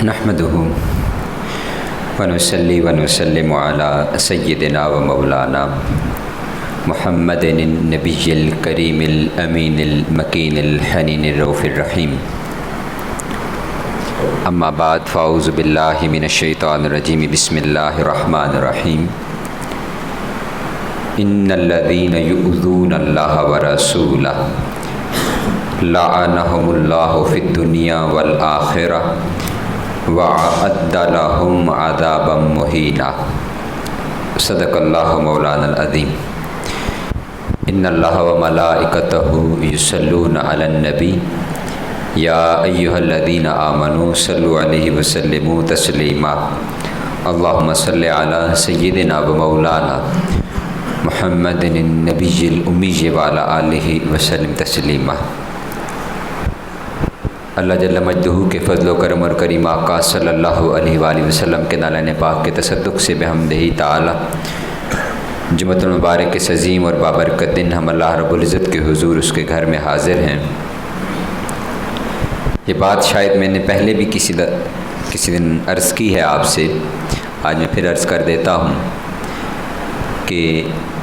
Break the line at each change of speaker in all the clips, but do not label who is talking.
نحمده ونصلي ونسلم على سيدنا ومولانا محمد النبي الكريم الأمين المكين الحنين الرؤوف الرحيم. أما بعد فأعوذ بالله من الشيطان الرجيم. بسم الله الرحمن الرحيم. إن الذين يؤذون الله ورسوله لعنهم الله في الدنيا والآخرة وأعد لهم عذابا مهينا. صدق الله مولانا العظيم. إن الله وملائكته يصلون على النبي يا أيها الذين آمنوا صلوا عليه وسلموا تسليما. اللهم صل على سيدنا ومولانا محمد النبي الأمي وعلى آله وسلم تسلیما. اللہ جل مجدہ کے فضل و کرم اور کریم آقا صلی اللہ علیہ وآلہ وسلم کے نالین پاک کے تصدق سے بحمدہ تعالی جمعۃ المبارک کے عظیم اور بابرکت دن ہم اللہ رب العزت کے حضور اس کے گھر میں حاضر ہیں. یہ بات شاید میں نے پہلے بھی کسی دن عرض کی ہے آپ سے، آج میں پھر عرض کر دیتا ہوں کہ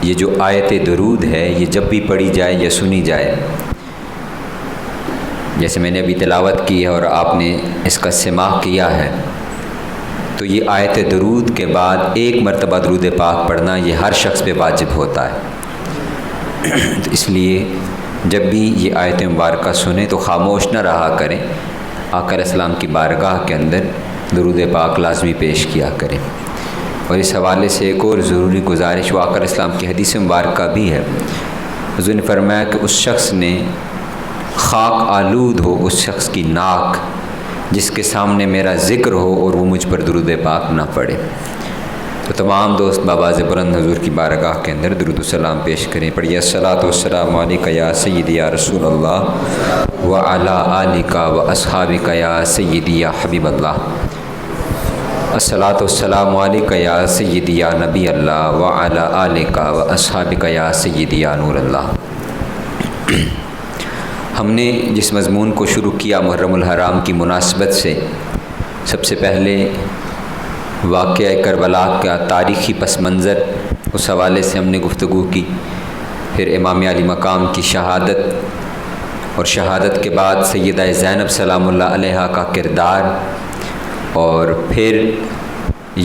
یہ جو آیت درود ہے یہ جب بھی پڑھی جائے یا سنی جائے، جیسے میں نے ابھی تلاوت کی ہے اور آپ نے اس کا سماع کیا ہے، تو یہ آیت درود کے بعد ایک مرتبہ درود پاک پڑھنا یہ ہر شخص پہ واجب ہوتا ہے. تو اس لیے جب بھی یہ آیت مبارکہ سنیں تو خاموش نہ رہا کریں، آقا علیہ السلام کی بارگاہ کے اندر درود پاک لازمی پیش کیا کریں. اور اس حوالے سے ایک اور ضروری گزارش وہ آقا علیہ السلام کی حدیث مبارکہ بھی ہے. حضور نے فرمایا کہ اس شخص نے خاک آلود ہو اس شخص کی ناک جس کے سامنے میرا ذکر ہو اور وہ مجھ پر درود پاک نہ پڑھے. تو تمام دوست بآواز بلند حضور کی بارگاہ کے اندر درود السلام پیش کریں. پڑھیے الصلاۃ والسلام علیک یا سیدی یا رسول اللہ وعلی آلک و اصحابک یا سیدی یا حبیب اللہ. الصلاۃ والسلام علیک یا سیدی یا نبی اللہ وعلی آلک و اصحابک یا سیدی یا نور اللہ. ہم نے جس مضمون کو شروع کیا محرم الحرام کی مناسبت سے، سب سے پہلے واقعہ کربلا کا تاریخی پس منظر اس حوالے سے ہم نے گفتگو کی، پھر امام علی مقام کی شہادت اور شہادت کے بعد سیدہ زینب سلام اللہ علیہا کا کردار، اور پھر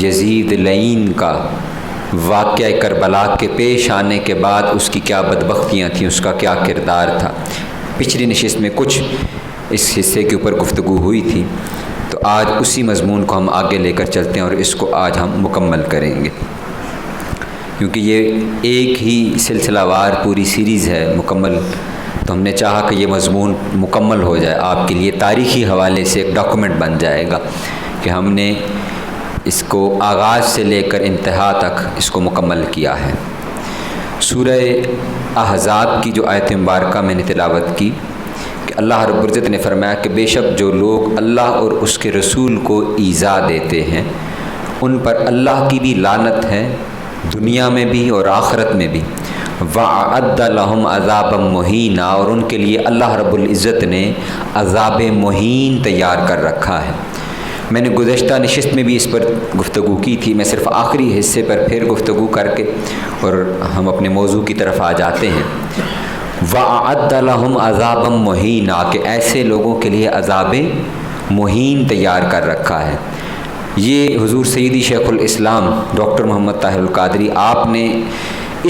یزید لعین کا واقعہ کربلا کے پیش آنے کے بعد اس کی کیا بدبختیاں تھیں، اس کا کیا کردار تھا. پچھلی نشست میں کچھ اس حصے کے اوپر گفتگو ہوئی تھی، تو آج اسی مضمون کو ہم آگے لے کر چلتے ہیں اور اس کو آج ہم مکمل کریں گے، کیونکہ یہ ایک ہی سلسلہ وار پوری سیریز ہے مکمل. تو ہم نے چاہا کہ یہ مضمون مکمل ہو جائے، آپ کے لیے تاریخی حوالے سے ایک ڈاکومنٹ بن جائے گا کہ ہم نے اس کو آغاز سے لے کر انتہا تک اس کو مکمل کیا ہے. سورہ احزاب کی جو آیت مبارکہ میں نے تلاوت کی کہ اللہ رب العزت نے فرمایا کہ بے شک جو لوگ اللہ اور اس کے رسول کو ایذا دیتے ہیں ان پر اللہ کی بھی لعنت ہے، دنیا میں بھی اور آخرت میں بھی. وَأَعَدَّ لَهُمْ عَذَابًا مُهِينًا، اور ان کے لیے اللہ رب العزت نے عذاب مہین تیار کر رکھا ہے. میں نے گزشتہ نشست میں بھی اس پر گفتگو کی تھی، میں صرف آخری حصے پر پھر گفتگو کر کے اور ہم اپنے موضوع کی طرف آ جاتے ہیں. وَأَعَدَّ لَهُمْ عَذَابًا مُهِينًا، کہ ایسے لوگوں کے لیے عذاب مہین تیار کر رکھا ہے. یہ حضور سیدی شیخ الاسلام ڈاکٹر محمد طاہر القادری آپ نے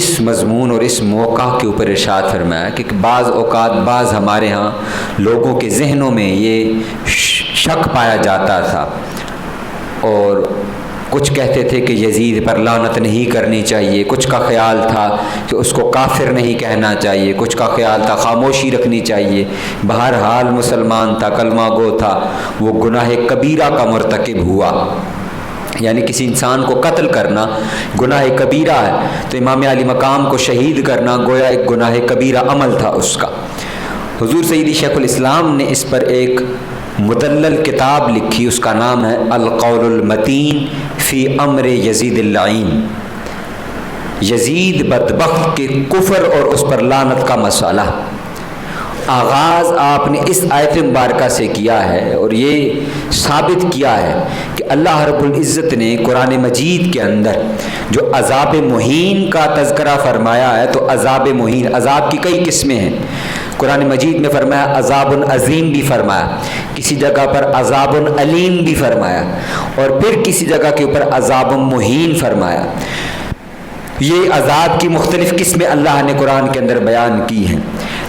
اس مضمون اور اس موقع کے اوپر ارشاد فرمایا کہ بعض اوقات بعض ہمارے ہاں لوگوں کے ذہنوں میں یہ شک پایا جاتا تھا، اور کچھ کہتے تھے کہ یزید پر لعنت نہیں کرنی چاہیے، کچھ کا خیال تھا کہ اس کو کافر نہیں کہنا چاہیے، کچھ کا خیال تھا خاموشی رکھنی چاہیے. بہرحال مسلمان تھا، کلمہ گو تھا، وہ گناہ کبیرہ کا مرتکب ہوا، یعنی کسی انسان کو قتل کرنا گناہ کبیرہ ہے، تو امام علی مقام کو شہید کرنا گویا ایک گناہ کبیرہ عمل تھا اس کا. حضور سیدی شیخ الاسلام نے اس پر ایک مدلل کتاب لکھی، اس کا نام ہے القول المتین فی امر یزید اللعین. یزید بدبخت کے کفر اور اس پر لعنت کا مسئلہ. آغاز آپ نے اس آیت مبارکہ سے کیا ہے اور یہ ثابت کیا ہے کہ اللہ رب العزت نے قرآن مجید کے اندر جو عذاب مہین کا تذکرہ فرمایا ہے، تو عذاب مہین، عذاب کی کئی قسمیں ہیں۔ قرآن مجید میں فرمایا عذاب عظیم بھی فرمایا، کسی جگہ پر عذاب علیم بھی فرمایا، اور پھر کسی جگہ کے اوپر عذاب مہین فرمایا۔ یہ عذاب کی مختلف قسمیں اللہ نے قرآن کے اندر بیان کی ہیں،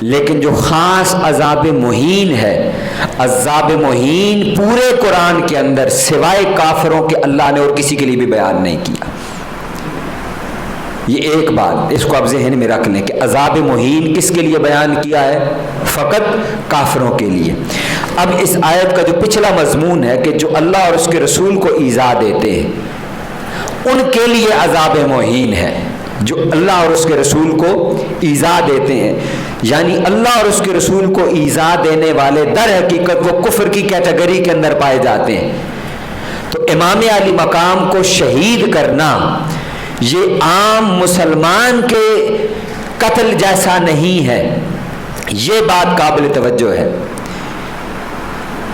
لیکن جو خاص عذاب مہین ہے، عذاب مہین پورے قرآن کے اندر سوائے کافروں کے اللہ نے اور کسی کے لیے بھی بیان نہیں کیا۔ یہ ایک بات اس کو آپ ذہن میں رکھ لیں کہ عذاب مہین کس کے لیے بیان کیا ہے؟ فقط کافروں کے لیے۔ اب اس آیت کا جو پچھلا مضمون ہے کہ جو اللہ اور اس کے رسول کو ایذا دیتے ہیں ان کے لیے عذاب مہین ہے، جو اللہ اور اس کے رسول کو ایذا دیتے ہیں، یعنی اللہ اور اس کے رسول کو ایذا دینے والے در حقیقت وہ کفر کی کیٹیگری کے اندر پائے جاتے ہیں۔ تو امام علی مقام کو شہید کرنا یہ عام مسلمان کے قتل جیسا نہیں ہے، یہ بات قابل توجہ ہے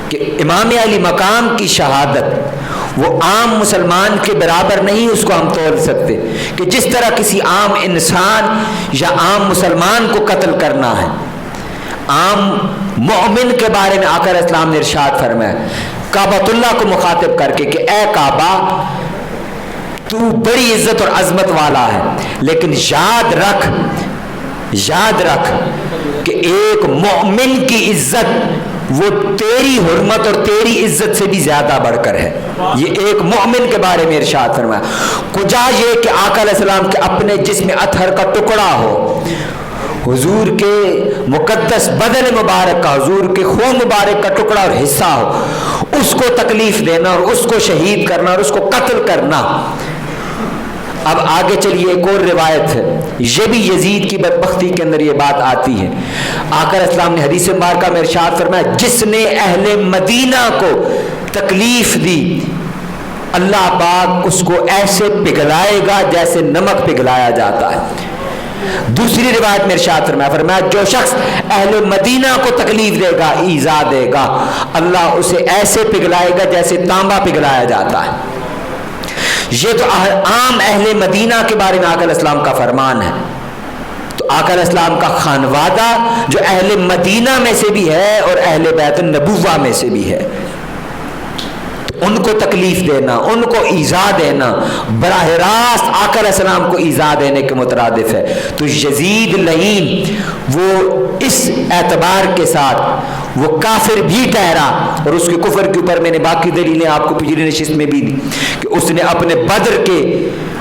کہ امام علی مقام کی شہادت وہ عام مسلمان کے برابر نہیں، اس کو ہم تول سکتے کہ جس طرح کسی عام انسان یا عام مسلمان کو قتل کرنا ہے۔ عام مومن کے بارے میں آقا علیہ السلام نے ارشاد فرمایا کعبۃ اللہ کو مخاطب کر کے کہ اے کعبہ تو بڑی عزت اور عظمت والا ہے، لیکن یاد رکھ کہ ایک مومن کی عزت وہ تیری حرمت اور تیری عزت سے بھی زیادہ بڑھ کر ہے۔ یہ ایک مومن کے بارے میں ارشاد فرمایا۔ کجا یہ کہ آقا علیہ السلام کے اپنے جسم اطہر کا ٹکڑا ہو، حضور کے مقدس بدن مبارک کا، حضور کے خون مبارک کا ٹکڑا اور حصہ ہو، اس کو تکلیف دینا اور اس کو شہید کرنا اور اس کو قتل کرنا۔ اب آگے چلیے ایک اور روایت ہے، یہ بھی یزید کی بدبختی کے اندر یہ بات آتی ہے۔ آقا علیہ السلام نے حدیث مبارکہ میں ارشاد فرمایا جس نے اہل مدینہ کو تکلیف دی اللہ پاک اس کو ایسے پگھلائے گا جیسے نمک پگھلایا جاتا ہے۔ دوسری روایت میں ارشاد فرمایا جو شخص اہل مدینہ کو تکلیف دے گا، ایذا دے گا، اللہ اسے ایسے پگھلائے گا جیسے تانبا پگھلایا جاتا ہے۔ یہ تو عام اہل مدینہ کے بارے میں آقا علیہ السلام کا فرمان ہے۔ تو آقا علیہ السلام کا خانوادہ جو اہل مدینہ میں سے بھی ہے اور اہل بیت النبوہ میں سے بھی ہے، ان کو تکلیف دینا، ان کو ایذا دینا براہ راست آقا علیہ السلام کو ایذا دینے کے مترادف ہے۔ تو یزید لعین وہ اس اعتبار کے ساتھ وہ کافر بھی ٹھہرا، اور اس کے کفر کے اوپر میں نے باقی دلیلیں آپ کو پچھلی نشست میں بھی دی کہ اس نے اپنے بدر کے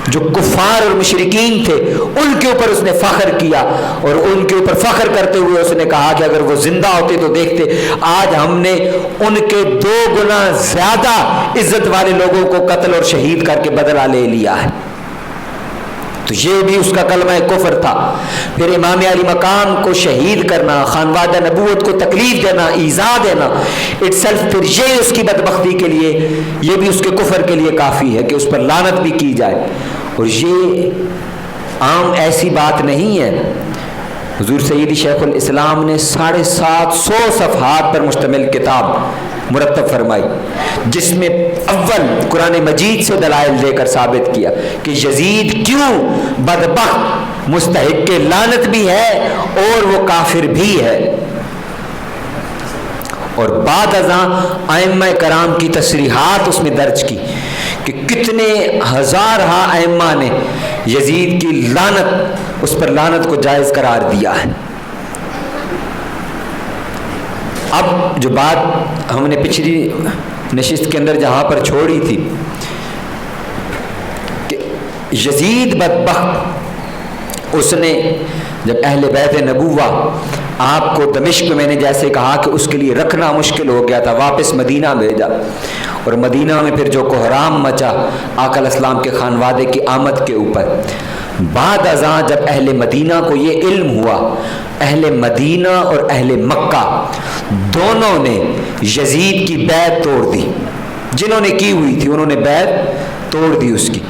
جو کفار اور مشرکین تھے ان کے اوپر اس نے فخر کیا، اور ان کے اوپر فخر کرتے ہوئے اس نے کہا کہ اگر وہ زندہ ہوتے تو دیکھتے آج ہم نے ان کے 2 گنا زیادہ عزت والے لوگوں کو قتل اور شہید کر کے بدلہ لے لیا ہے۔ تو یہ بھی اس کا کلمہ کفر تھا۔ پھر امام علی مقام کو شہید کرنا، خانوادہ نبوت کو تکلیف دینا، ایذا دینا اٹسیلف پھر یہ اس کی بدبختی کے لیے، یہ بھی اس کے کفر کے لیے کافی ہے کہ اس پر لعنت بھی کی جائے۔ اور یہ عام ایسی بات نہیں ہے، حضور سیدی شیخ الاسلام نے 750 صفحات پر مشتمل کتاب مرتب فرمائی، جس میں اول قرآن مجید سے دلائل دے کر ثابت کیا کہ یزید کیوں بدبخت مستحق لعنت بھی ہے اور وہ کافر بھی ہے۔ اور بعد ازاں ائمہ کرام کی تصریحات اس میں درج کی کہ کتنے ہزارہا ائمہ نے یزید کی لعنت، اس پر لعنت کو جائز قرار دیا ہے۔ اب جو بات ہم نے پچھلی نشست کے اندر جہاں پر چھوڑی تھی کہ یزید بدبخت اس نے جب اہل بیت نبوہ آپ کو دمشق میں نے جیسے کہا کہ اس کے لیے رکھنا مشکل ہو گیا تھا، واپس مدینہ بھیجا، اور مدینہ میں پھر جو کوہرام مچا آقا علیہ السلام کے خانوادے کی آمد کے اوپر، بعد ازاں جب اہل مدینہ کو یہ علم ہوا، اہل مدینہ اور اہل مکہ دونوں نے یزید کی بیعت توڑ دی، جنہوں نے کی ہوئی تھی انہوں نے بیعت توڑ دی اس کی،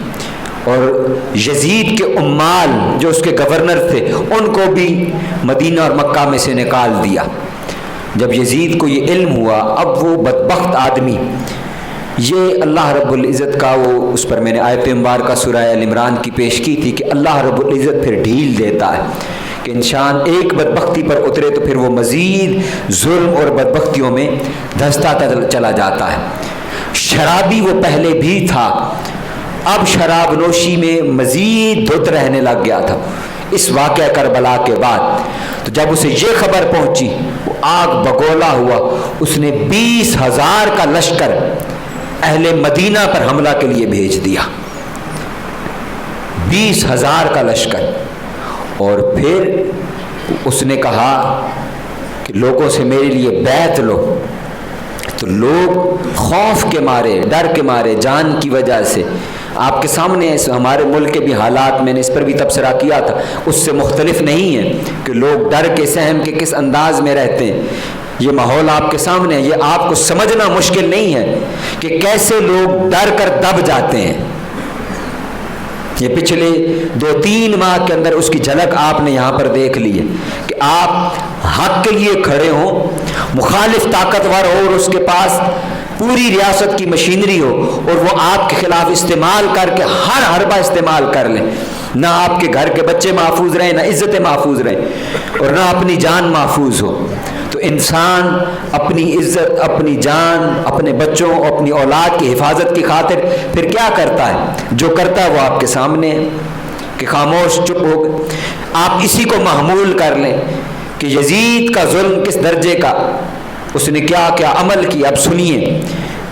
اور یزید کے عمال جو اس کے گورنر تھے ان کو بھی مدینہ اور مکہ میں سے نکال دیا۔ جب یزید کو یہ علم ہوا، اب وہ بدبخت آدمی، یہ اللہ رب العزت کا وہ اس پر میں نے آیت مبارکہ سورہ ال عمران کی پیش کی تھی کہ اللہ رب العزت پھر ڈھیل دیتا ہے کہ انسان ایک بدبختی پر اترے تو پھر وہ مزید ظلم اور بدبختیوں میں دھنستا چلا جاتا ہے۔ شرابی وہ پہلے بھی تھا، اب شراب نوشی میں مزید دھت رہنے لگ گیا تھا اس واقعہ کربلا کے بعد۔ تو جب اسے یہ خبر پہنچی وہ آگ بگولا ہوا، اس نے 20,000 کا لشکر اہل مدینہ پر حملہ کے لیے بھیج دیا، 20,000 کا لشکر۔ اور پھر اس نے کہا کہ لوگوں سے میرے لیے بیعت لو، تو لوگ خوف کے مارے، ڈر کے مارے، جان کی وجہ سے، آپ کے سامنے ہمارے ملک کے بھی حالات میں نے اس پر بھی تبصرہ کیا تھا، اس سے مختلف نہیں ہے کہ لوگ ڈر کے سہم کے کس انداز میں رہتے ہیں۔ یہ ماحول آپ کے سامنے ہے، یہ آپ کو سمجھنا مشکل نہیں ہے کہ کیسے لوگ ڈر کر دب جاتے ہیں۔ یہ پچھلے 2-3 ماہ کے اندر اس کی جھلک آپ نے یہاں پر دیکھ لی ہے کہ آپ حق کے لیے کھڑے ہوں، مخالف طاقتور ہو اور اس کے پاس پوری ریاست کی مشینری ہو اور وہ آپ کے خلاف استعمال کر کے ہر حربہ استعمال کر لیں، نہ آپ کے گھر کے بچے محفوظ رہیں، نہ عزتیں محفوظ رہیں اور نہ اپنی جان محفوظ ہو، تو انسان اپنی عزت، اپنی جان، اپنے بچوں، اپنی اولاد کی حفاظت کی خاطر پھر کیا کرتا ہے؟ جو کرتا ہے وہ آپ کے سامنے ہے کہ خاموش چپ ہو گئے۔ آپ اسی کو محمول کر لیں کہ یزید کا ظلم کس درجے کا، اس نے کیا کیا عمل کیا۔ اب سنیے،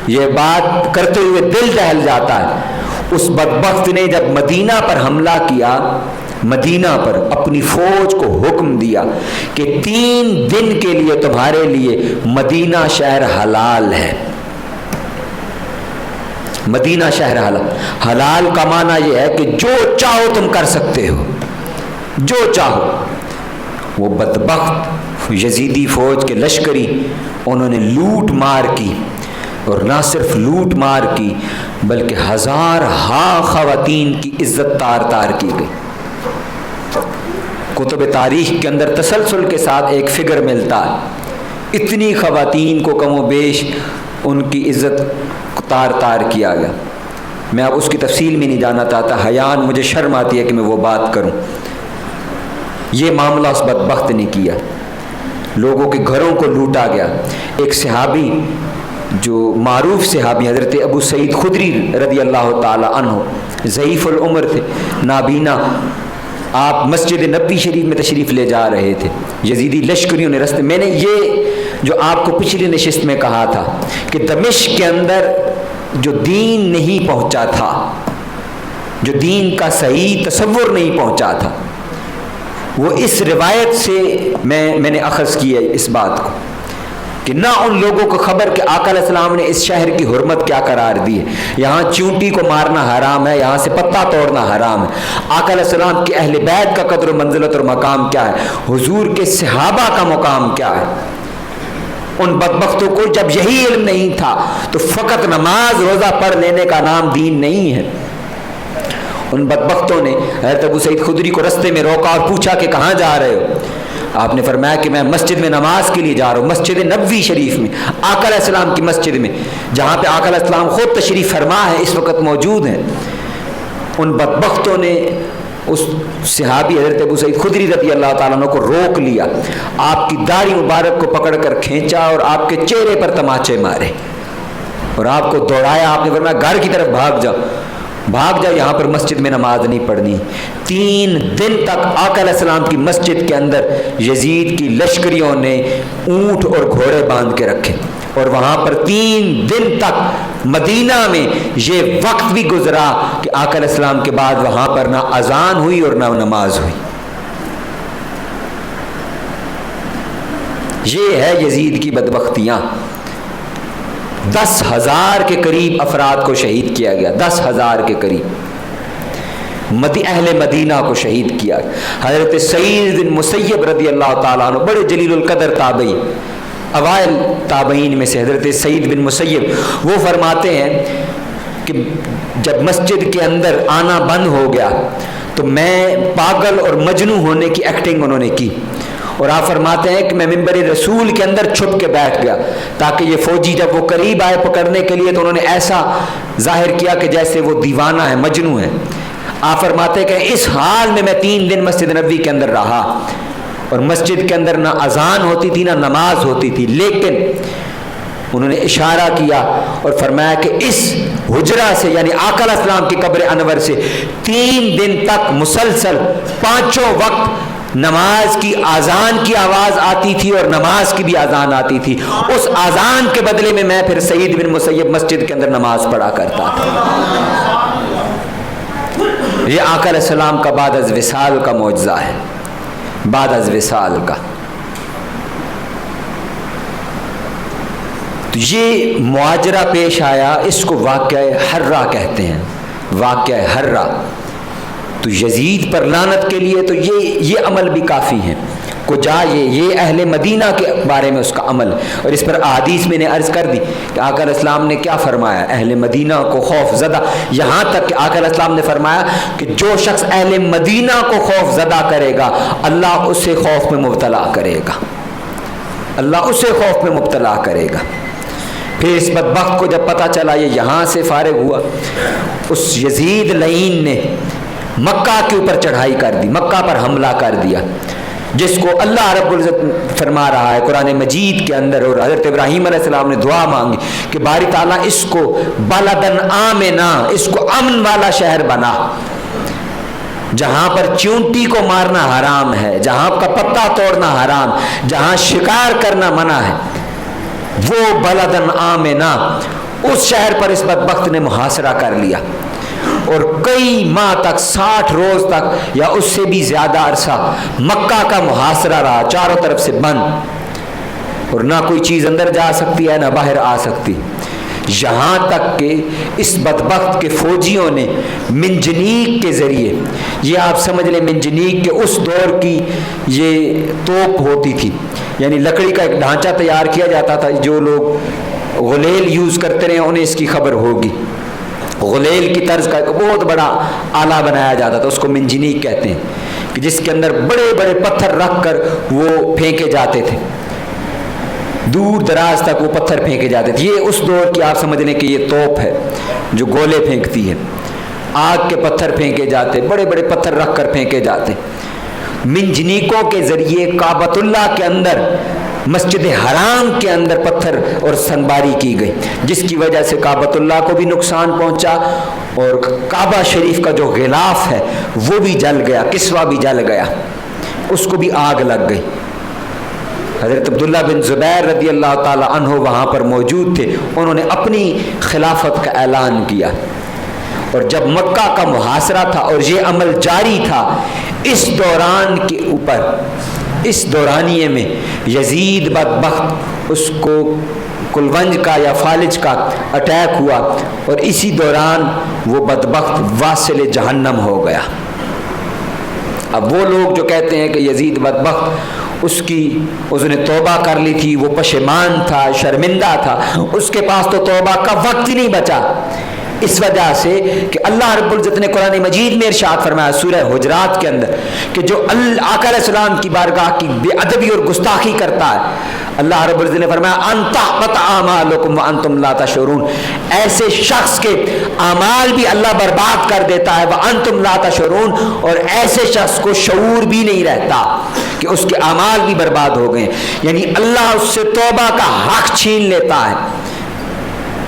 یہ بات کرتے ہوئے دل دہل جاتا ہے۔ اس بدبخت نے جب مدینہ پر حملہ کیا، مدینہ پر اپنی فوج کو حکم دیا کہ 3 دن کے لیے تمہارے لیے مدینہ شہر حلال ہے۔ مدینہ شہر حلال، حلال کا معنی یہ ہے کہ جو چاہو تم کر سکتے ہو، جو چاہو۔ وہ بدبخت یزیدی فوج کے لشکری انہوں نے لوٹ مار کی، اور نہ صرف لوٹ مار کی بلکہ 1000 خواتین کی عزت تار تار کی گئی۔ کتب تاریخ کے اندر تسلسل کے ساتھ ایک فگر ملتا ہے، اتنی خواتین کو کم و بیش ان کی عزت تار تار کیا گیا۔ میں اب اس کی تفصیل میں نہیں جانا چاہتا، حیان مجھے شرم آتی ہے کہ میں وہ بات کروں۔ یہ معاملہ اس بدبخت نے کیا، لوگوں کے گھروں کو لوٹا گیا۔ ایک صحابی جو معروف صحابی حضرت ابو سعید خدری رضی اللہ تعالی عنہ، ضعیف العمر تھے، نابینا، آپ مسجد نبوی شریف میں تشریف لے جا رہے تھے، یزیدی لشکریوں نے رستے میں نے یہ جو آپ کو پچھلی نشست میں کہا تھا کہ دمشق کے اندر جو دین نہیں پہنچا تھا، جو دین کا صحیح تصور نہیں پہنچا تھا، وہ اس روایت سے میں نے اخذ کیا اس بات کو کہ نہ ان لوگوں کو خبر کہ آقا علیہ السلام نے اس شہر کی حرمت کیا قرار دی ہے۔ یہاں چونٹی کو مارنا حرام ہے، یہاں سے پتا توڑنا حرام ہے۔ آقا علیہ السلام کے اہل بیت کا قدر و منزلت اور مقام کیا ہے، حضور کے صحابہ کا مقام کیا ہے۔ ان بدبختوں کو جب یہی علم نہیں تھا تو فقط نماز روزہ پڑھ لینے کا نام دین نہیں ہے۔ ان بدبختوں نے حضرت ابو سعید خدری کو رستے میں روکا اور پوچھا کہ کہاں جا رہے ہو؟ آپ نے فرمایا کہ میں مسجد میں نماز کے لیے جا رہا ہوں، مسجد نبوی شریف میں، آقا علیہ السلام کی مسجد میں، جہاں پہ آقا علیہ السلام خود تشریف فرما ہے، اس وقت موجود ہیں۔ ان بدبختوں نے اس صحابی حضرت ابو سعید خدری رضی اللہ تعالیٰ عنہ کو روک لیا، آپ کی داڑھی مبارک کو پکڑ کر کھینچا اور آپ کے چہرے پر تماچے مارے اور آپ کو دوڑایا۔ آپ نے فرمایا گھر کی طرف بھاگ جاؤ، بھاگ جاؤ، یہاں پر مسجد میں نماز نہیں پڑھنی۔ 3 دن تک آقا علیہ السلام کی مسجد کے اندر یزید کی لشکریوں نے اونٹ اور گھوڑے باندھ کے رکھے، اور وہاں پر 3 دن تک مدینہ میں یہ وقت بھی گزرا کہ آقا علیہ السلام کے بعد وہاں پر نہ اذان ہوئی اور نہ نماز ہوئی۔ یہ ہے یزید کی بدبختیاں۔ 10,000 کے قریب افراد کو شہید کیا گیا، 10,000 کے قریب اہل مدینہ کو شہید کیا۔ حضرت سعید بن مسیب رضی اللہ تعالیٰ عنہ بڑے جلیل القدر تابعی، اوائل تابعین میں سے حضرت سعید بن مسیب، وہ فرماتے ہیں کہ جب مسجد کے اندر آنا بند ہو گیا تو میں پاگل اور مجنوں ہونے کی ایکٹنگ انہوں نے کی، اور آپ فرماتے ہیں کہ میں منبر رسول کے اندر چھپ کے بیٹھ گیا تاکہ یہ فوجی جب وہ قریب آئے پکڑنے کے لیے تو انہوں نے ایسا ظاہر کیا کہ جیسے وہ دیوانہ ہے، مجنوں ہے۔ آپ فرماتے ہیں کہ اس حال میں 3 دن مسجد نبوی کے اندر رہا، اور مسجد کے اندر نہ اذان ہوتی تھی نہ نماز ہوتی تھی، لیکن انہوں نے اشارہ کیا اور فرمایا کہ اس حجرہ سے یعنی آقا علیہ السلام کی قبر انور سے 3 دن تک مسلسل 5 وقت نماز کی اذان کی آواز آتی تھی اور نماز کی بھی اذان آتی تھی۔ اس اذان کے بدلے میں میں پھر سعید بن مسیب مسجد کے اندر نماز پڑھا کرتا تھا۔ یہ آقا علیہ السلام کا بعد از وصال کا معجزہ ہے، بعد از وصال کا۔ تو یہ معاجرہ پیش آیا، اس کو واقعہ حرہ کہتے ہیں، واقعہ حرہ۔ تو یزید پر لعنت کے لیے تو یہ عمل بھی کافی ہے۔ کجا یہ اہل مدینہ کے بارے میں اس کا عمل، اور اس پر احادیث میں نے عرض کر دی کہ آقا علیہ السلام نے کیا فرمایا، اہل مدینہ کو خوف زدہ، یہاں تک کہ آقا علیہ السلام نے فرمایا کہ جو شخص اہل مدینہ کو خوف زدہ کرے گا اللہ اسے خوف میں مبتلا کرے گا، اللہ اسے خوف میں مبتلا کرے گا۔ پھر اس بدبخت کو جب پتہ چلا یہ یہاں سے فارغ ہوا، اس یزید لعین نے مکہ کے اوپر چڑھائی کر دی، مکہ پر حملہ کر دیا، جس کو اللہ رب العزت فرما رہا ہے قرآن مجید کے اندر، اور حضرت ابراہیم علیہ السلام نے دعا مانگی کہ باری تعالیٰ اس کو بلدن آمنا، اس کو امن والا شہر بنا، جہاں پر چونٹی کو مارنا حرام ہے، جہاں کا پتا توڑنا حرام، جہاں شکار کرنا منع ہے، وہ بلدن آمنا، اس شہر پر اس بدبخت نے محاصرہ کر لیا، اور کئی ماہ تک 60 روز تک یا اس سے بھی زیادہ عرصہ مکہ کا محاصرہ رہا، چاروں طرف سے بند، اور نہ کوئی چیز اندر جا سکتی ہے نہ باہر آ سکتی، یہاں تک کہ اس بدبخت کے فوجیوں نے منجنیق کے ذریعے، یہ آپ سمجھ لیں منجنیق کے اس دور کی یہ توپ ہوتی تھی، یعنی لکڑی کا ایک ڈھانچہ تیار کیا جاتا تھا، جو لوگ غلیل یوز کرتے رہے انہیں اس کی خبر ہوگی، غلیل کی طرز کا ایک بہت بڑا آلہ بنایا جاتا تھا، اس کو منجنیق کہتے ہیں، کہ جس کے اندر بڑے بڑے پتھر رکھ کر وہ پھینکے جاتے تھے، دور دراز تک وہ پتھر پھینکے جاتے تھے۔ یہ اس دور کی آپ سمجھ لیں کہ یہ توپ ہے جو گولے پھینکتی ہے، آگ کے پتھر پھینکے جاتے، بڑے بڑے پتھر رکھ کر پھینکے جاتے۔ منجنیقوں کے ذریعے کعبۃ اللہ کے اندر، مسجد حرام کے اندر پتھر اور سنگباری کی گئی، جس کی وجہ سے کعبۃ اللہ کو بھی نقصان پہنچا، اور کعبہ شریف کا جو غلاف ہے وہ بھی جل گیا، کسوہ بھی جل گیا، اس کو بھی آگ لگ گئی۔ حضرت عبداللہ بن زبیر رضی اللہ تعالی عنہ وہاں پر موجود تھے، انہوں نے اپنی خلافت کا اعلان کیا، اور جب مکہ کا محاصرہ تھا اور یہ عمل جاری تھا، اس دوران کے اوپر، اس دورانیے میں یزید بدبخت اس کو کلونج کا یا فالج کا اٹیک ہوا، اور اسی دوران وہ بدبخت واصل جہنم ہو گیا۔ اب وہ لوگ جو کہتے ہیں کہ یزید بدبخت اس نے توبہ کر لی تھی، وہ پشیمان تھا، شرمندہ تھا، اس کے پاس تو توبہ کا وقت ہی نہیں بچا، اس وجہ سے کہ اللہ رب العزت نے قرآن مجید میں ارشاد فرمایا سورہ حجرات کے اندر کہ جو آقا علیہ السلام کی بارگاہ کی بے ادبی اور گستاخی کرتا ہے، اللہ رب العزت نے فرمایا ان تحبط اعمالکم وانتم لا تشعرون، ایسے شخص کے اعمال بھی اللہ برباد کر دیتا ہے، وانتم لا تشعرون، اور ایسے شخص کو شعور بھی نہیں رہتا کہ اس کے اعمال بھی برباد ہو گئے، یعنی اللہ اس سے توبہ کا حق چھین لیتا ہے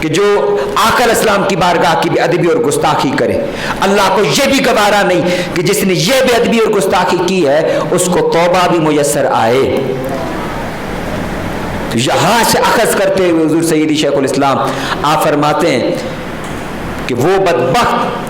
کہ جو آقا علیہ السلام کی بارگاہ کی بے ادبی اور گستاخی کرے۔ اللہ کو یہ بھی گوارا نہیں کہ جس نے یہ بے ادبی اور گستاخی کی ہے اس کو توبہ بھی میسر آئے۔ تو یہاں سے اخذ کرتے ہوئے حضور سیدی شیخ الاسلام آپ فرماتے ہیں کہ وہ بدبخت،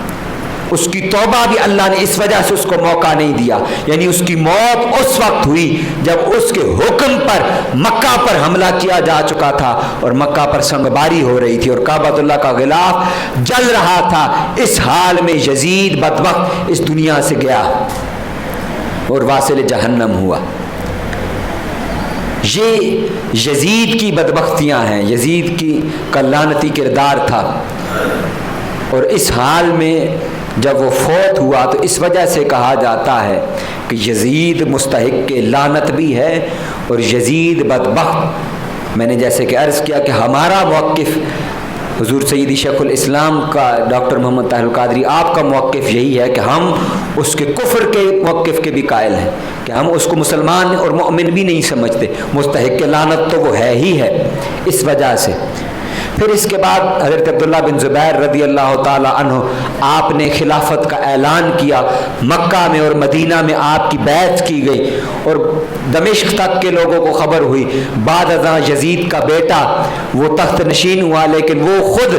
اس کی توبہ بھی اللہ نے اس وجہ سے اس کو موقع نہیں دیا، یعنی اس کی موت اس وقت ہوئی جب اس کے حکم پر مکہ پر حملہ کیا جا چکا تھا اور مکہ پر سنگباری ہو رہی تھی اور کعبۃ اللہ کا غلاف جل رہا تھا۔ اس حال میں یزید بدبخت اس دنیا سے گیا اور واصل جہنم ہوا۔ یہ یزید کی بدبختیاں ہیں، یزید کی کا لعنتی کردار تھا، اور اس حال میں جب وہ فوت ہوا تو اس وجہ سے کہا جاتا ہے کہ یزید مستحق کے لعنت بھی ہے اور یزید بدبخت۔ میں نے جیسے کہ عرض کیا کہ ہمارا موقف حضور سیدی شیخ الاسلام کا ڈاکٹر محمد طاہر القادری آپ کا موقف یہی ہے کہ ہم اس کے کفر کے موقف کے بھی قائل ہیں کہ ہم اس کو مسلمان اور مومن بھی نہیں سمجھتے، مستحق لعنت تو وہ ہے ہی ہے۔ اس وجہ سے پھر اس کے بعد حضرت عبداللہ بن زبیر رضی اللہ تعالی عنہ آپ نے خلافت کا اعلان کیا، مکہ میں اور مدینہ میں آپ کی بیعت کی گئی اور دمشق تک کے لوگوں کو خبر ہوئی۔ بعد ازاں یزید کا بیٹا وہ تخت نشین ہوا، لیکن وہ خود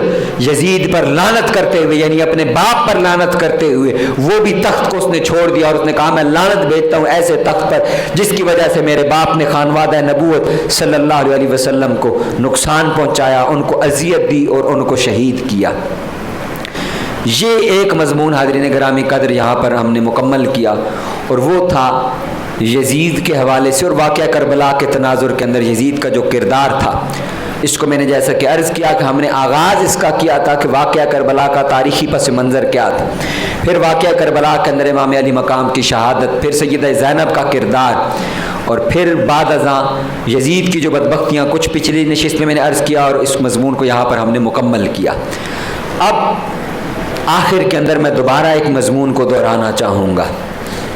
یزید پر لعنت کرتے ہوئے، یعنی اپنے باپ پر لعنت کرتے ہوئے، وہ بھی تخت کو اس نے چھوڑ دیا اور اس نے کہا میں لعنت بھیجتا ہوں ایسے تخت پر جس کی وجہ سے میرے باپ نے خانوادہ نبوت صلی اللہ علیہ وسلم کو نقصان پہنچایا، ان کو اذیت دی اور ان کو شہید کیا۔ یہ ایک مضمون حاضرین گرامی قدر یہاں پر ہم نے مکمل کیا، اور وہ تھا یزید کے حوالے سے اور واقعہ کربلا کے تناظر کے اندر یزید کا جو کردار تھا۔ اس کو میں نے جیسا کہ عرض کیا کہ ہم نے آغاز اس کا کیا تھا کہ واقعہ کربلا کا تاریخی پس منظر کیا تھا، پھر واقعہ کربلا کے اندر امام علی مقام کی شہادت، پھر سیدہ زینب کا کردار، اور پھر بعد ازاں یزید کی جو بدبختیاں کچھ پچھلی نشست میں نے عرض کیا، اور اس مضمون کو یہاں پر ہم نے مکمل کیا۔ اب آخر کے اندر میں دوبارہ ایک مضمون کو دہرانا چاہوں گا۔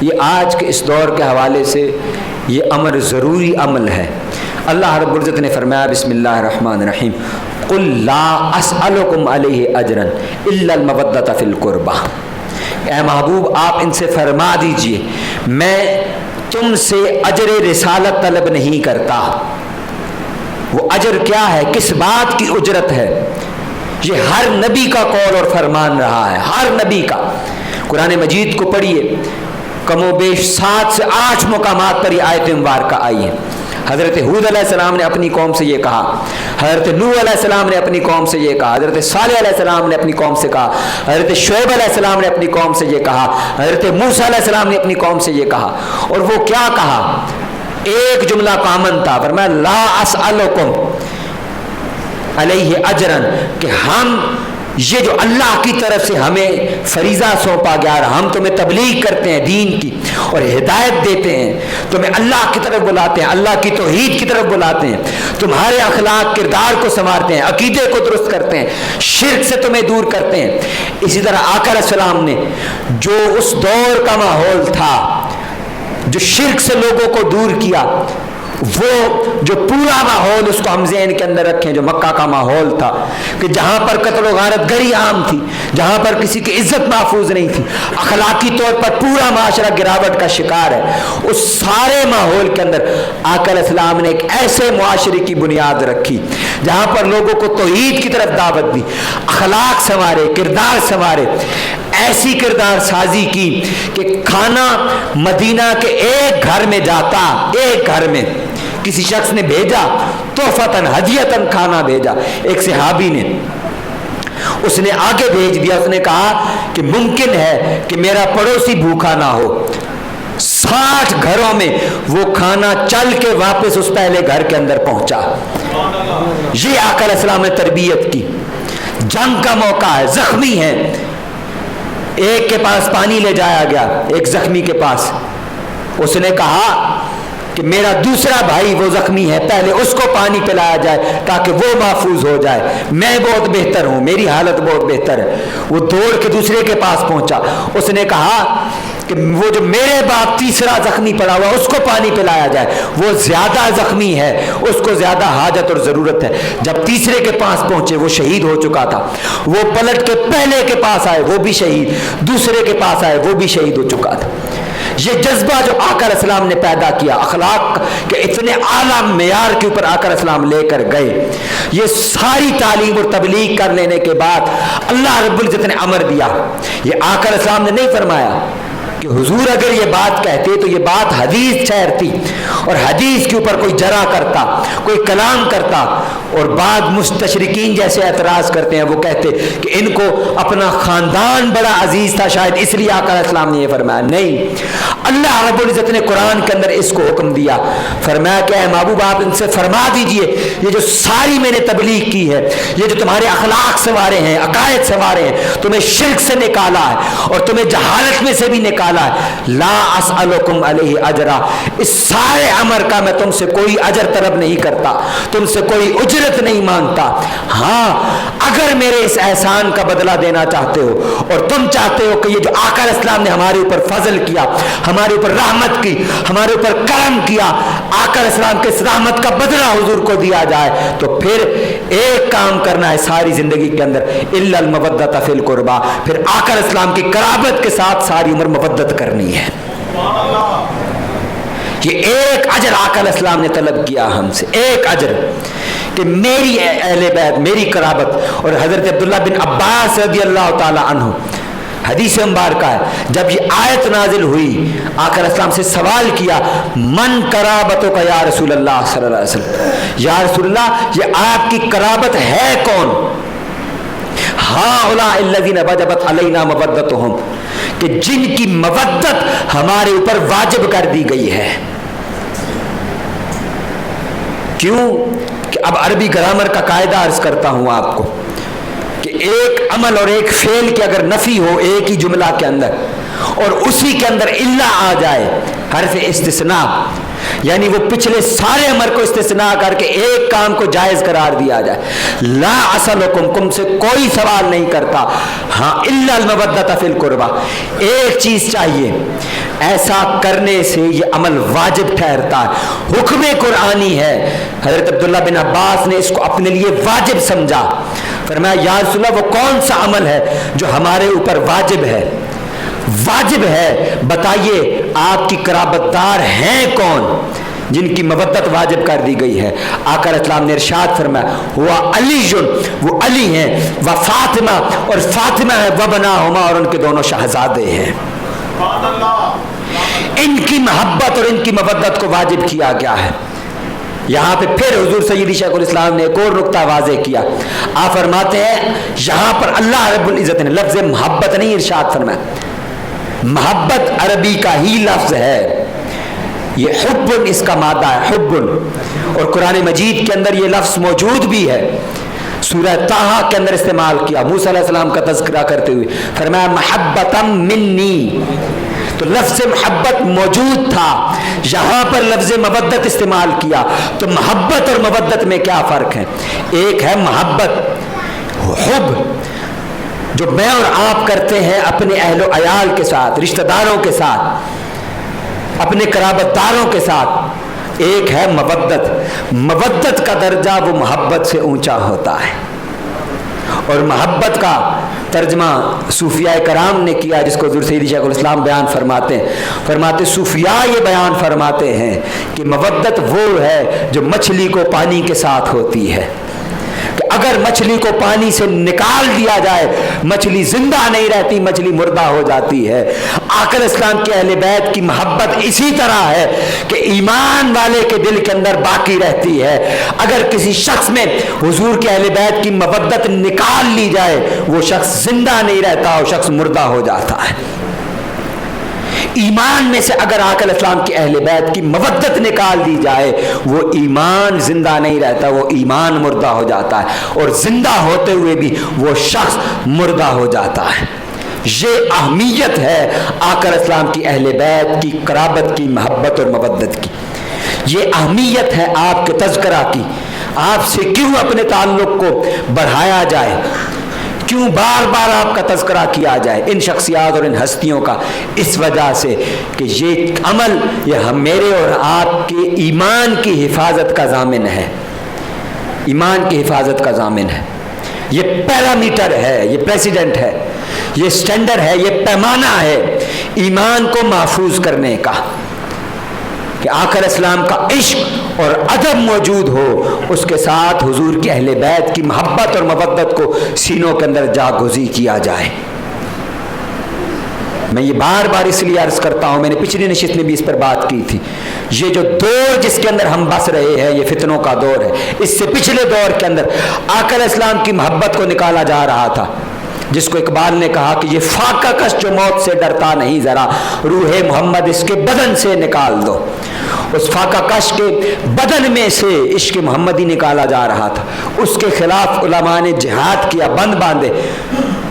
یہ آج کے اس دور کے حوالے سے یہ امر ضروری عمل ہے۔ اللہ رب العزت نے فرمایا بسم اللہ الرحمن الرحیم قل لا اسألکم علیہ اجرا الا المودۃ فی القربہ۔ اے محبوب آپ ان سے فرما دیجئے میں تم سے اجر رسالت طلب نہیں کرتا۔ وہ اجر کیا ہے، کس بات کی اجرت ہے؟ یہ ہر نبی کا قول اور فرمان رہا ہے، ہر نبی کا۔ قرآن مجید کو پڑھیے، کم و بیش 7 سے 8 مقامات پر یہ آیت مبارکہ آئی ہے۔ حضرت ہود علیہ السلام نے اپنی قوم سے یہ کہا، حضرت نوح علیہ السلام نے اپنی قوم سے یہ کہا، حضرت صالح علیہ السلام نے اپنی قوم سے کہا، حضرت شعیب علیہ السلام نے اپنی قوم سے یہ کہا، حضرت موسیٰ علیہ السلام نے اپنی قوم سے یہ کہا۔ اور وہ کیا کہا؟ ایک جملہ کامن تھا، فرمایا لا اسألکم علیہ اجرا، کہ ہم یہ جو اللہ کی طرف سے ہمیں فریضہ سونپا گیا ہے، ہم تمہیں تبلیغ کرتے ہیں دین کی اور ہدایت دیتے ہیں، تمہیں اللہ کی طرف بلاتے ہیں، اللہ کی توحید کی طرف بلاتے ہیں، تمہارے اخلاق کردار کو سنوارتے ہیں، عقیدے کو درست کرتے ہیں، شرک سے تمہیں دور کرتے ہیں۔ اسی طرح آقا علیہ السلام نے جو اس دور کا ماحول تھا، جو شرک سے لوگوں کو دور کیا، وہ جو پورا ماحول اس کو ہم ذہن کے اندر رکھیں، جو مکہ کا ماحول تھا کہ جہاں پر قتل و غارت گری عام تھی، جہاں پر کسی کی عزت محفوظ نہیں تھی، اخلاقی طور پر پورا معاشرہ گراوٹ کا شکار ہے، اس سارے ماحول کے اندر آقا علیہ السلام نے ایک ایسے معاشرے کی بنیاد رکھی جہاں پر لوگوں کو توحید کی طرف دعوت دی، اخلاق سنوارے، کردار سنوارے، ایسی کردار سازی کی کہ کھانا مدینہ کے ایک گھر میں جاتا، ایک گھر میں کسی شخص نے بھیجا تحفتاً ہدیتاً کھانا بھیجا، ایک صحابی نے، اس نے آگے بھیج دیا، اس نے کہا کہ ممکن ہے کہ میرا پڑوسی بھوکا نہ ہو۔ 60 گھروں میں وہ کھانا چل کے واپس اس پہلے گھر کے اندر پہنچا۔ یہ آقا علیہ السلام نے تربیت کی۔ جنگ کا موقع ہے، زخمی ہے، ایک کے پاس پانی لے جایا گیا، ایک زخمی کے پاس، اس نے کہا کہ میرا دوسرا بھائی وہ زخمی ہے، پہلے اس کو پانی پلایا جائے تاکہ وہ محفوظ ہو جائے، میں بہت بہتر ہوں، میری حالت بہت بہتر ہے۔ وہ دوڑ کے دوسرے کے پاس پہنچا، اس نے کہا کہ وہ جو میرے باپ تیسرا زخمی پڑا ہوا اس کو پانی پلایا جائے، وہ زیادہ زخمی ہے، اس کو زیادہ حاجت اور ضرورت ہے۔ جب تیسرے کے پاس پہنچے وہ شہید ہو چکا تھا، وہ پلٹ کے پہلے کے پاس آئے وہ بھی شہید، دوسرے کے پاس آئے وہ بھی شہید ہو چکا تھا۔ یہ جذبہ جو آقا علیہ السلام نے پیدا کیا، اخلاق کے اتنے اعلیٰ معیار کے اوپر آقا علیہ السلام لے کر گئے، یہ ساری تعلیم اور تبلیغ کر لینے کے بعد اللہ رب العزت نے امر دیا۔ یہ آقا علیہ السلام نے نہیں فرمایا
کہ حضور اگر یہ بات کہتے تو یہ بات حدیث ٹھہرتی، اور حدیث کے اوپر کوئی جرا کرتا، کوئی کلام کرتا، اور بعض مستشرقین جیسے اعتراض کرتے ہیں، وہ کہتے کہ ان کو اپنا خاندان بڑا عزیز تھا، شاید اس لیے آقا علیہ السلام نے یہ فرمایا۔ نہیں، اللہ رب العزت نے قرآن کے اندر اس کو حکم دیا، فرمایا کہ اے محبوب آپ ان سے فرما دیجئے یہ جو ساری میں نے تبلیغ کی ہے، یہ جو تمہارے اخلاق سنوارے ہیں، عقائد سنوارے ہیں، تمہیں شرک سے نکالا ہے اور تمہیں جہالت میں سے بھی نکالا ہے، لا اسألکم علیہ اجرا، اس سارے امر کا میں تم سے کوئی اجر طلب نہیں کرتا، تم سے کوئی اجرت نہیں مانگتا، ہاں اگر میرے اس احسان کا بدلہ دینا چاہتے ہو اور تم چاہتے ہو کہ یہ جو آقا علیہ السلام نے ہمارے اوپر فضل کیا، ہمارے اوپر رحمت کی، ہمارے اوپر کرم کیا، آقا علیہ السلام کے اس رحمت کا بدلہ حضور کو دیا جائے، تو پھر ایک کام کرنا ہے ساری زندگی کے اندر، الا المودۃ فی القربى، پھر آقا علیہ السلام کی قرابت کے ساتھ ساری عمر مودت کرنی ہے۔ یہ ایک اجر آقا علیہ السلام نے طلب کیا ہم سے، ایک اجر کہ میری اہل بیت، میری قرابت۔ اور حضرت عبداللہ بن عباس رضی اللہ تعالی عنہ حدیث مبارکہ ہے، جب یہ آیت نازل ہوئی آقا علیہ السلام سے سوال کیا، من قرابتوں کا یا رسول اللہ صلی اللہ علیہ وسلم، یا رسول اللہ یہ آپ کی قرابت ہے کون؟ ہؤلاء الذین وجبت علینا مودتہم، کہ جن کی مودت ہمارے اوپر واجب کر دی گئی ہے۔ کیوں کہ اب عربی گرامر کا قاعدہ عرض کرتا ہوں آپ کو کہ ایک عمل اور ایک فعل کی اگر نفی ہو ایک ہی جملہ کے اندر اور اسی کے اندر الا آ جائے، حرف استثناء، یعنی وہ پچھلے سارے امر کو استثناء کر کے ایک کام کو جائز قرار دیا جائے، لا اسألکم، تم سے کوئی سوال نہیں کرتا، ہاں الا المودۃ فی القربى، ایک چیز چاہیے، ایسا کرنے سے یہ عمل واجب ٹھہرتا ہے، حکم قرآنی ہے۔ حضرت عبداللہ بن عباس نے اس کو اپنے لیے واجب سمجھا، فرمایا یا رسول اللہ وہ کون سا عمل ہے جو ہمارے اوپر واجب ہے؟ واجب ہے، بتائیے آپ کی قرابت دار ہیں کون جن کی مودت واجب کر دی گئی ہے؟ آقا علیہ السلام نے ارشاد فرمایا ہوا علی، وہ علی ہیں، و فاطمہ، اور فاطمہ ہے، و بناہما، اور ان کے دونوں شہزادے ہیں۔ ان کی محبت اور ان کی مودت کو واجب کیا گیا ہے۔ یہاں پہ پھر حضور سیدی شیخ الاسلام نے ایک اور نقطہ واضح کیا، آپ فرماتے ہیں یہاں پر اللہ رب العزت نے لفظ محبت نہیں ارشاد فرمایا، محبت عربی کا ہی لفظ ہے، یہ حب اس کا مادہ ہے، حب، اور قرآن مجید کے اندر یہ لفظ موجود بھی ہے، سورہ طٰہٰ کے اندر استعمال کیا، موسیٰ علیہ السلام کا تذکرہ کرتے ہوئے فرمایا محبتم منی، تو لفظ محبت موجود تھا، یہاں پر لفظ مودت استعمال کیا، تو محبت اور مودت میں کیا فرق ہے؟ ایک ہے محبت، حب، جو میں اور آپ کرتے ہیں اپنے اہل و عیال کے ساتھ، رشتہ داروں کے ساتھ، اپنے قرابت داروں کے ساتھ، ایک ہے مودت، مودت کا درجہ وہ محبت سے اونچا ہوتا ہے، اور محبت کا ترجمہ صوفیاء کرام نے کیا، جس کو حضور سیدی شیخ الاسلام بیان فرماتے ہیں، فرماتے صوفیاء یہ بیان فرماتے ہیں کہ مودت وہ ہے جو مچھلی کو پانی کے ساتھ ہوتی ہے، کہ اگر مچھلی کو پانی سے نکال دیا جائے مچھلی زندہ نہیں رہتی، مچھلی مردہ ہو جاتی ہے۔ آقا علیہ السلام کے اہل بیت کی محبت اسی طرح ہے کہ ایمان والے کے دل کے اندر باقی رہتی ہے، اگر کسی شخص میں حضور کے اہل بیت کی مودت نکال لی جائے وہ شخص زندہ نہیں رہتا، وہ شخص مردہ ہو جاتا ہے۔ ایمان میں سے اگر آقا علیہ السلام کی اہل بیت کی مودت نکال دی جائے وہ ایمان زندہ نہیں رہتا، وہ ایمان مردہ ہو جاتا ہے، اور زندہ ہوتے ہوئے بھی وہ شخص مردہ ہو جاتا ہے۔ یہ اہمیت ہے آقا علیہ السلام کی اہل بیت کی قرابت کی، محبت اور مودت کی، یہ اہمیت ہے آپ کے تذکرہ کی، آپ سے کیوں اپنے تعلق کو بڑھایا جائے، کیوں بار بار آپ کا تذکرہ کیا جائے ان شخصیات اور ان ہستیوں کا، اس وجہ سے کہ یہ عمل یہ میرے اور آپ کے ایمان کی حفاظت کا ضامن ہے، ایمان کی حفاظت کا ضامن ہے، یہ پیرامیٹر ہے، یہ پریسیڈنٹ ہے، یہ سٹینڈرڈ ہے، یہ پیمانہ ہے ایمان کو محفوظ کرنے کا، کہ آقا علیہ السلام کا عشق اور ادب موجود ہو، اس کے ساتھ حضور کے اہل بیت کی محبت اور مودت کو سینوں کے اندر جاگزی کیا جائے۔ میں یہ بار بار اس لیے عرض کرتا ہوں، میں نے پچھلی نشست میں بھی اس پر بات کی تھی، یہ جو دور جس کے اندر ہم بس رہے ہیں یہ فتنوں کا دور ہے۔ اس سے پچھلے دور کے اندر آقا علیہ السلام کی محبت کو نکالا جا رہا تھا، جس کو اقبال نے کہا کہ یہ فاقہ کش جو موت سے ڈرتا نہیں، ذرا روح محمد اس کے بدن سے نکال دو۔ اس فاقہ کش کے بدن میں سے عشق محمدی نکالا جا رہا تھا، اس کے خلاف علماء نے جہاد کیا، بند باندھے،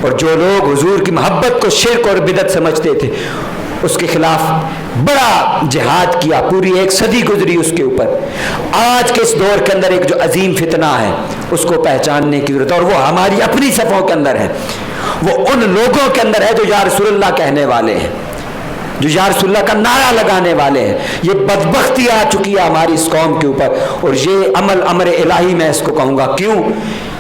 اور جو لوگ حضور کی محبت کو شرک اور بدعت سمجھتے تھے اس کے خلاف بڑا جہاد کیا، پوری 1 صدی گزری اس کے اوپر۔ آج کے اس دور کے اندر ایک جو عظیم فتنہ ہے اس کو پہچاننے کی ضرورت ہے، اور وہ ہماری اپنی صفوں کے اندر ہے، وہ ان لوگوں کے اندر ہے جو یا رسول اللہ کہنے والے ہیں، جو یا رسول اللہ کا نعرہ لگانے والے ہیں۔ یہ بدبختی آ چکی ہے ہماری اس قوم کے اوپر، اور یہ امر الہی میں اس کو کہوں گا۔ کیوں؟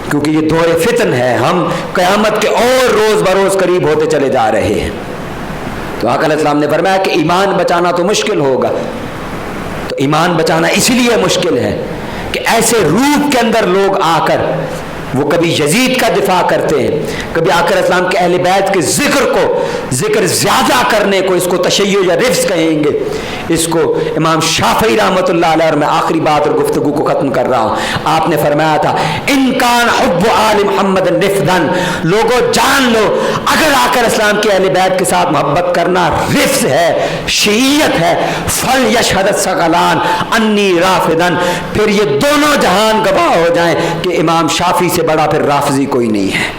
کیونکہ یہ دور فتن ہے، ہم قیامت کے اور روز بروز قریب ہوتے چلے جا رہے ہیں۔ تو آقا علیہ السلام نے فرمایا کہ ایمان بچانا تو مشکل ہوگا، تو ایمان بچانا اس لیے مشکل ہے کہ ایسے روپ کے اندر لوگ آ کر وہ کبھی یزید کا دفاع کرتے ہیں، کبھی آقا علیہ السلام کے اہل بیت کے ذکر زیادہ کرنے کو، اس کو تشیع یا رفض کہیں گے، اس کو امام شافعی رحمۃ اللہ علیہ، اور میں آخری بات اور گفتگو کو ختم کر رہا ہوں، آپ نے فرمایا تھا ان کان حب آل محمد رفضاً، لوگوں جان لو اگر آقا علیہ السلام کے اہل بیت کے ساتھ محبت کرنا رفض ہے، شیعیت ہے، فلیشہد الثقلان انی رافضاً، پھر یہ دونوں جہان گواہ ہو جائیں کہ امام شافعی سے بڑا پھر رافضی کوئی نہیں ہے۔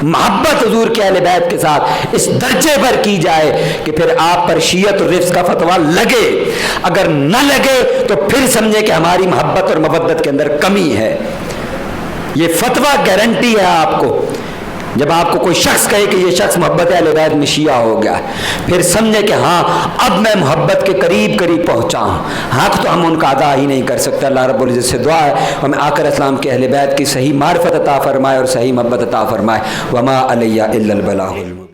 محبت حضور کے اہل بیت کے ساتھ اس درجے پر کی جائے کہ پھر آپ پر شیعت اور رفض کا فتویٰ لگے، اگر نہ لگے تو پھر سمجھے کہ ہماری محبت اور مودت کے اندر کمی ہے۔ یہ فتویٰ گارنٹی ہے آپ کو، جب آپ کو کوئی شخص کہے کہ یہ شخص محبت اہل بیت میں شیعہ ہو گیا، پھر سمجھے کہ ہاں اب میں محبت کے قریب پہنچا ہوں۔ حق تو ہم ان کا ادا ہی نہیں کر سکتے، اللہ رب العزت سے دعا ہے ہمیں آقا علیہ السلام کے اہل بیت کی صحیح معرفت عطا فرمائے اور صحیح محبت عطا فرمائے۔ وما علیہ الا البلاغ المبین۔